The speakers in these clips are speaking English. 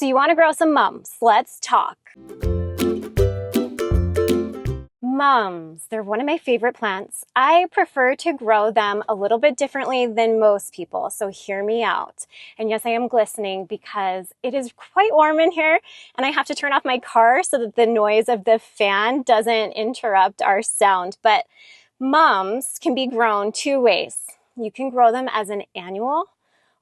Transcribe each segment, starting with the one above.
So you want to grow some mums. Let's talk. Mums, they're one of my favorite plants. I prefer to grow them a little bit differently than most people, so hear me out. And yes, I am glistening because it is quite warm in here and I have to turn off my car so that the noise of the fan doesn't interrupt our sound. But mums can be grown two ways. You can grow them as an annual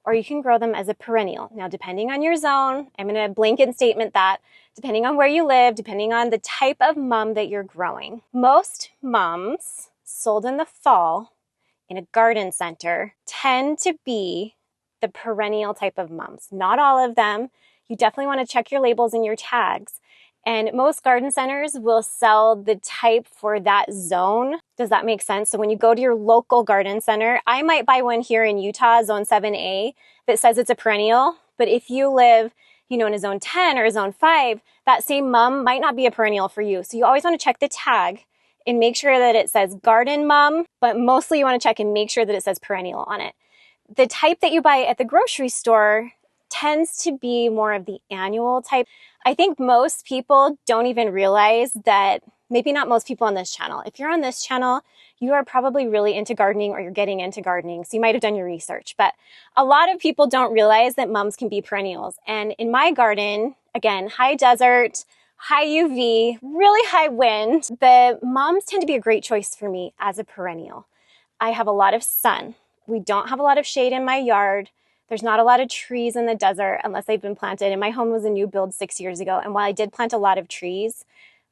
or you can grow them as a perennial. Now, depending on your zone, I'm going to blanket statement that depending on where you live, depending on the type of mum that you're growing. Most mums sold in the fall in a garden center tend to be the perennial type of mums. Not all of them. You definitely want to check your labels and your tags. And most garden centers will sell the type for that zone. Does that make sense? So when you go to your local garden center, I might buy one here in Utah, zone 7A, that says it's a perennial. But if you live, in a zone 10 or a zone 5, that same mum might not be a perennial for you. So you always want to check the tag and make sure that it says garden mum, but mostly you want to check and make sure that it says perennial on it. The type that you buy at the grocery store tends to be more of the annual type. I think most people don't even realize that, maybe not most people on this channel. If you're on this channel, you are probably really into gardening or you're getting into gardening. So you might have done your research, but a lot of people don't realize that mums can be perennials. And in my garden, again, high desert, high UV, really high wind, the mums tend to be a great choice for me as a perennial. I have a lot of sun. We don't have a lot of shade in my yard. There's not a lot of trees in the desert unless they've been planted. And my home was a new build 6 years ago. And while I did plant a lot of trees,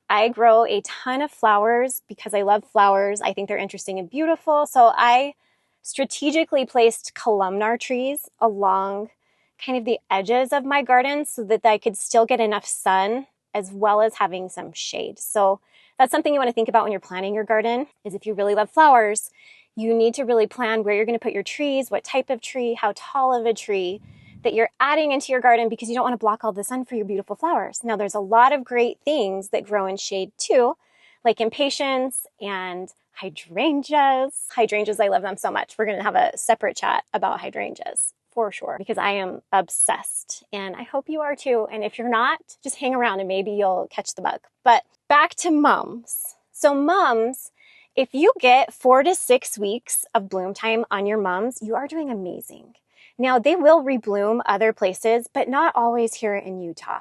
I grow a ton of flowers because I love flowers. I think they're interesting and beautiful. So I strategically placed columnar trees along kind of the edges of my garden so that I could still get enough sun as well as having some shade. So that's something you want to think about when you're planning your garden, is if you really love flowers, you need to really plan where you're going to put your trees, what type of tree, how tall of a tree that you're adding into your garden, because you don't want to block all the sun for your beautiful flowers. Now, there's a lot of great things that grow in shade too, like impatiens and hydrangeas. Hydrangeas, I love them so much. We're going to have a separate chat about hydrangeas for sure, because I am obsessed and I hope you are too. And if you're not, just hang around and maybe you'll catch the bug. But back to mums. So mums, if you get 4 to 6 weeks of bloom time on your mums, you are doing amazing. Now, they will rebloom other places, but not always here in Utah.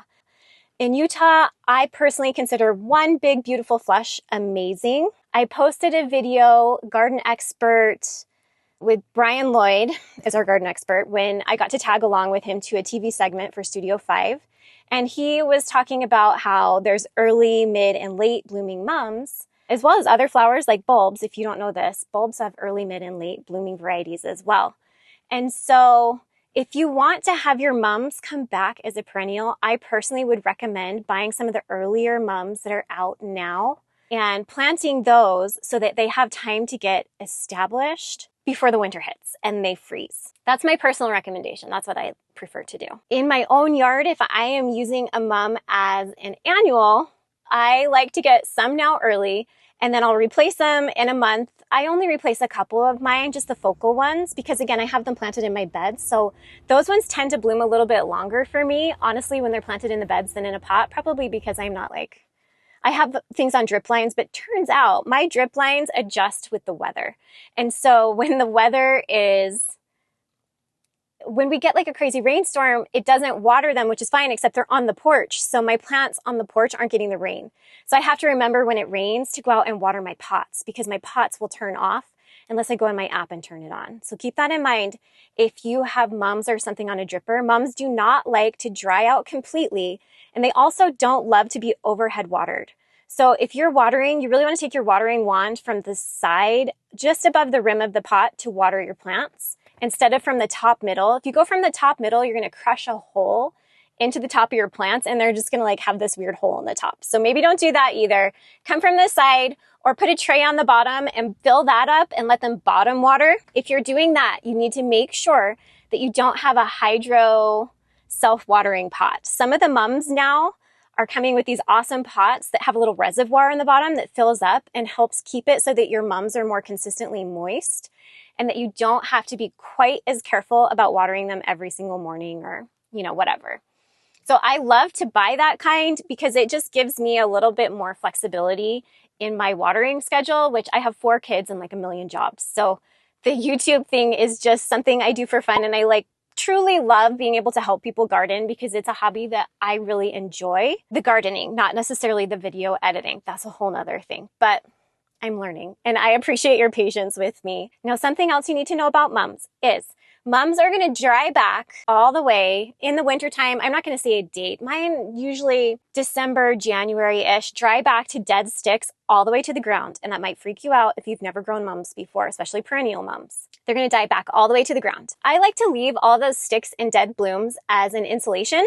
In Utah, I personally consider one big, beautiful flush amazing. I posted a video, Garden Expert, with Brian Lloyd as our garden expert, when I got to tag along with him to a TV segment for Studio 5. And he was talking about how there's early, mid, and late blooming mums, as well as other flowers like bulbs. If you don't know this, bulbs have early, mid, and late blooming varieties as well. And so if you want to have your mums come back as a perennial, I personally would recommend buying some of the earlier mums that are out now and planting those so that they have time to get established before the winter hits and they freeze. That's my personal recommendation. That's what I prefer to do. In my own yard, if I am using a mum as an annual, I like to get some now early and then I'll replace them in a month. I only replace a couple of mine, just the focal ones, because again, I have them planted in my beds. So those ones tend to bloom a little bit longer for me, honestly, when they're planted in the beds than in a pot, probably because I'm not I have things on drip lines, but turns out my drip lines adjust with the weather. And so when we get like a crazy rainstorm, it doesn't water them, which is fine, except they're on the porch. So my plants on the porch aren't getting the rain. So I have to remember when it rains to go out and water my pots, because my pots will turn off unless I go in my app and turn it on. So keep that in mind. If you have mums or something on a dripper, mums do not like to dry out completely. And they also don't love to be overhead watered. So if you're watering, you really want to take your watering wand from the side, just above the rim of the pot, to water your plants, instead of from the top middle. If you go from the top middle, you're going to crush a hole into the top of your plants and they're just going to have this weird hole in the top. So maybe don't do that either. Come from the side or put a tray on the bottom and fill that up and let them bottom water. If you're doing that, you need to make sure that you don't have a hydro self-watering pot. Some of the mums now are coming with these awesome pots that have a little reservoir in the bottom that fills up and helps keep it so that your mums are more consistently moist and that you don't have to be quite as careful about watering them every single morning or, whatever. So I love to buy that kind because it just gives me a little bit more flexibility in my watering schedule, which I have 4 kids and like a million jobs. So the YouTube thing is just something I do for fun, and I like truly love being able to help people garden because it's a hobby that I really enjoy. The gardening, not necessarily the video editing. That's a whole nother thing, but I'm learning and I appreciate your patience with me. Now, something else you need to know about mums is mums are going to dry back all the way in the wintertime. I'm not going to say a date. Mine usually December, January-ish, dry back to dead sticks all the way to the ground. And that might freak you out if you've never grown mums before, especially perennial mums. They're going to die back all the way to the ground. I like to leave all those sticks and dead blooms as an insulation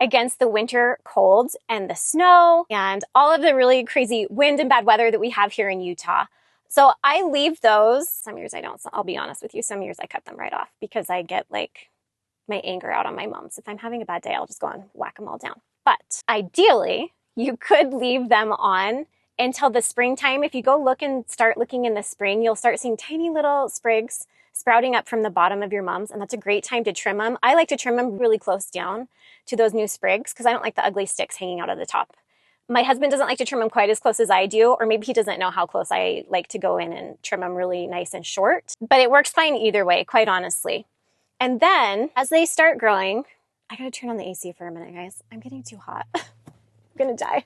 against the winter cold and the snow and all of the really crazy wind and bad weather that we have here in Utah. So I leave those. Some years I don't. So I'll be honest with you. Some years I cut them right off because I get like my anger out on my mums. If I'm having a bad day, I'll just go and whack them all down. But ideally, you could leave them on until the springtime. If you go look and start looking in the spring, you'll start seeing tiny little sprigs sprouting up from the bottom of your mums, and that's a great time to trim them. I like to trim them really close down to those new sprigs because I don't like the ugly sticks hanging out of the top. My husband doesn't like to trim them quite as close as I do, or maybe he doesn't know how close I like to go in and trim them really nice and short. But it works fine either way, quite honestly. And then as they start growing, I gotta turn on the AC for a minute, guys. I'm getting too hot. I'm gonna die.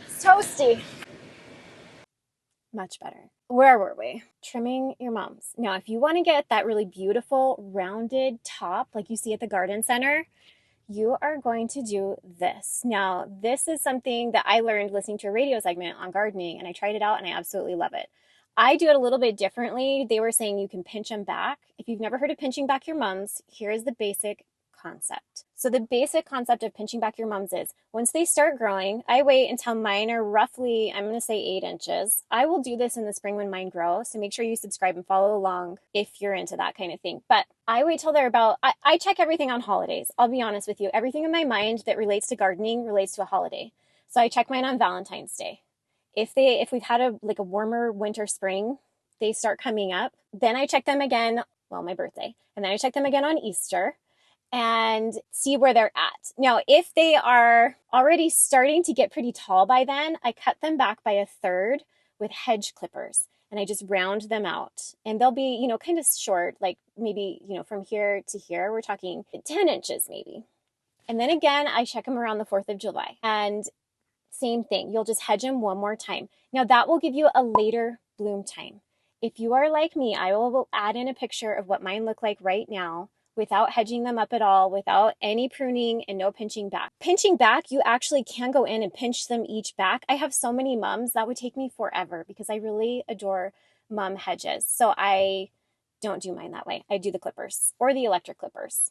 It's toasty. Much better. Where were we? Trimming your mums. Now, if you want to get that really beautiful rounded top like you see at the garden center, you are going to do this. Now, this is something that I learned listening to a radio segment on gardening, and I tried it out and I absolutely love it. I do it a little bit differently. They were saying you can pinch them back. If you've never heard of pinching back your mums, here is the basic concept. So the basic concept of pinching back your mums is once they start growing, I wait until mine are roughly, I'm going to say 8 inches. I will do this in the spring when mine grow. So make sure you subscribe and follow along if you're into that kind of thing. But I wait till they're about, I check everything on holidays. I'll be honest with you. Everything in my mind that relates to gardening relates to a holiday. So I check mine on Valentine's Day. If we've had a warmer winter spring, they start coming up. Then I check them again, well, my birthday. And then I check them again on Easter and see where they're at. Now, if they are already starting to get pretty tall by then, I cut them back by 1/3 with hedge clippers and I just round them out. And they'll be, kind of short, like maybe, from here to here, we're talking 10 inches maybe. And then again, I check them around the 4th of July. And same thing, you'll just hedge them one more time. Now that will give you a later bloom time. If you are like me, I will add in a picture of what mine look like right now without hedging them up at all, without any pruning and no pinching back. Pinching back, you actually can go in and pinch them each back. I have so many mums, that would take me forever because I really adore mum hedges. So I don't do mine that way. I do the clippers or the electric clippers.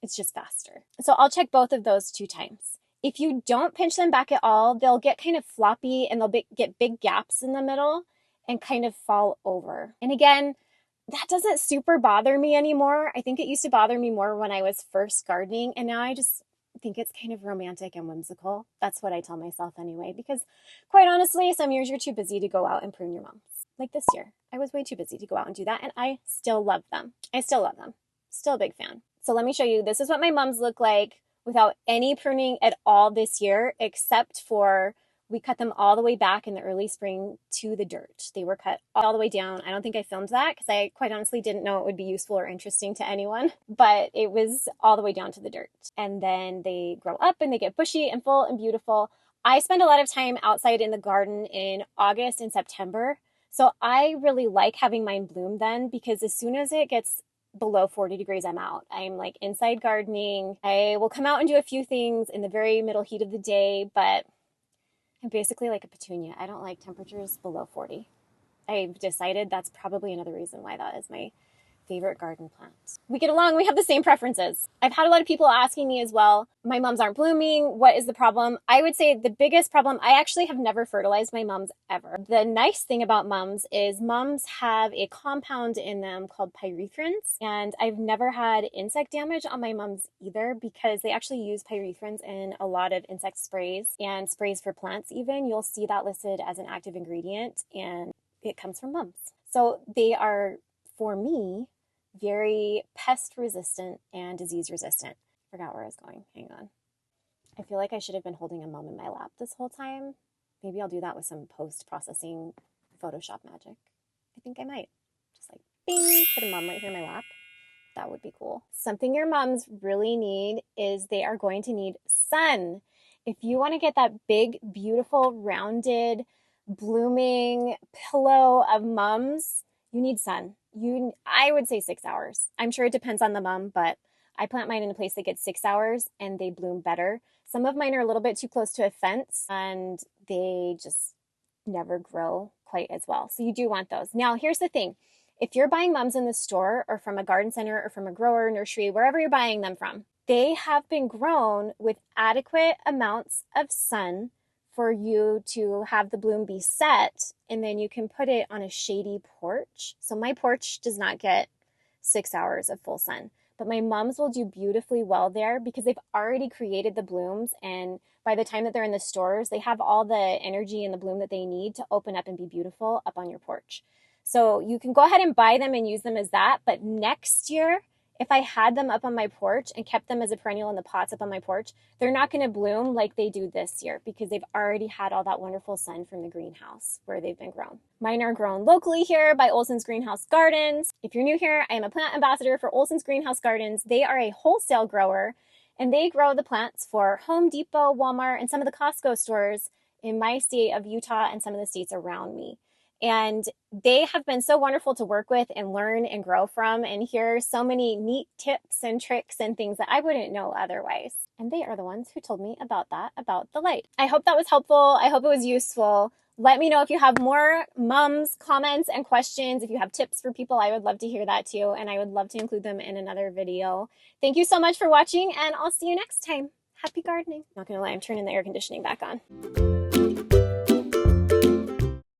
It's just faster. So I'll check both of those 2 times. If you don't pinch them back at all, they'll get kind of floppy and they'll get big gaps in the middle and kind of fall over. And again, that doesn't super bother me anymore. I think it used to bother me more when I was first gardening, and now I just think it's kind of romantic and whimsical. That's what I tell myself anyway, because quite honestly, some years you're too busy to go out and prune your mums. Like this year, I was way too busy to go out and do that, and I still love them. Still a big fan. So let me show you. This is what my mums look like without any pruning at all this year, except for we cut them all the way back in the early spring to the dirt. They were cut all the way down. I don't think I filmed that because I quite honestly didn't know it would be useful or interesting to anyone, but it was all the way down to the dirt. And then they grow up and they get bushy and full and beautiful. I spend a lot of time outside in the garden in August and September. So I really like having mine bloom then because as soon as it gets below 40 degrees, I'm out. I'm like inside gardening. I will come out and do a few things in the very middle heat of the day, but I'm basically like a petunia. I don't like temperatures below 40. I've decided that's probably another reason why that is my favorite garden plant. We get along. We have the same preferences. I've had a lot of people asking me as well, my mums aren't blooming. What is the problem? I would say the biggest problem, I actually have never fertilized my mums ever. The nice thing about mums is mums have a compound in them called pyrethrins, and I've never had insect damage on my mums either because they actually use pyrethrins in a lot of insect sprays and sprays for plants even. You'll see that listed as an active ingredient and it comes from mums. So they are, for me, very pest resistant and disease resistant. Forgot where I was going. Hang on. I feel like I should have been holding a mum in my lap this whole time. Maybe I'll do that with some post-processing Photoshop magic. I think I might. Just like, bing, put a mum right here in my lap. That would be cool. Something your mums really need is they are going to need sun. If you want to get that big, beautiful, rounded, blooming pillow of mums, you need sun. I would say 6 hours. I'm sure it depends on the mum, but I plant mine in a place that gets 6 hours and they bloom better. Some of mine are a little bit too close to a fence and they just never grow quite as well. So you do want those. Now, here's the thing. If you're buying mums in the store or from a garden center or from a grower, nursery, wherever you're buying them from, they have been grown with adequate amounts of sun for you to have the bloom be set, and then you can put it on a shady porch. So my porch does not get 6 hours of full sun, but my mums will do beautifully well there because they've already created the blooms, and by the time that they're in the stores, they have all the energy and the bloom that they need to open up and be beautiful up on your porch. So you can go ahead and buy them and use them as that, but next year, if I had them up on my porch and kept them as a perennial in the pots up on my porch, they're not going to bloom like they do this year because they've already had all that wonderful sun from the greenhouse where they've been grown. Mine are grown locally here by Olson's Greenhouse Gardens. If you're new here, I am a plant ambassador for Olson's Greenhouse Gardens. They are a wholesale grower and they grow the plants for Home Depot, Walmart, and some of the Costco stores in my state of Utah and some of the states around me. And they have been so wonderful to work with and learn and grow from and hear so many neat tips and tricks and things that I wouldn't know otherwise. And they are the ones who told me about that, about the light. I hope that was helpful. I hope it was useful. Let me know if you have more mums, comments, and questions. If you have tips for people, I would love to hear that too. And I would love to include them in another video. Thank you so much for watching, and I'll see you next time. Happy gardening. Not gonna lie, I'm turning the air conditioning back on.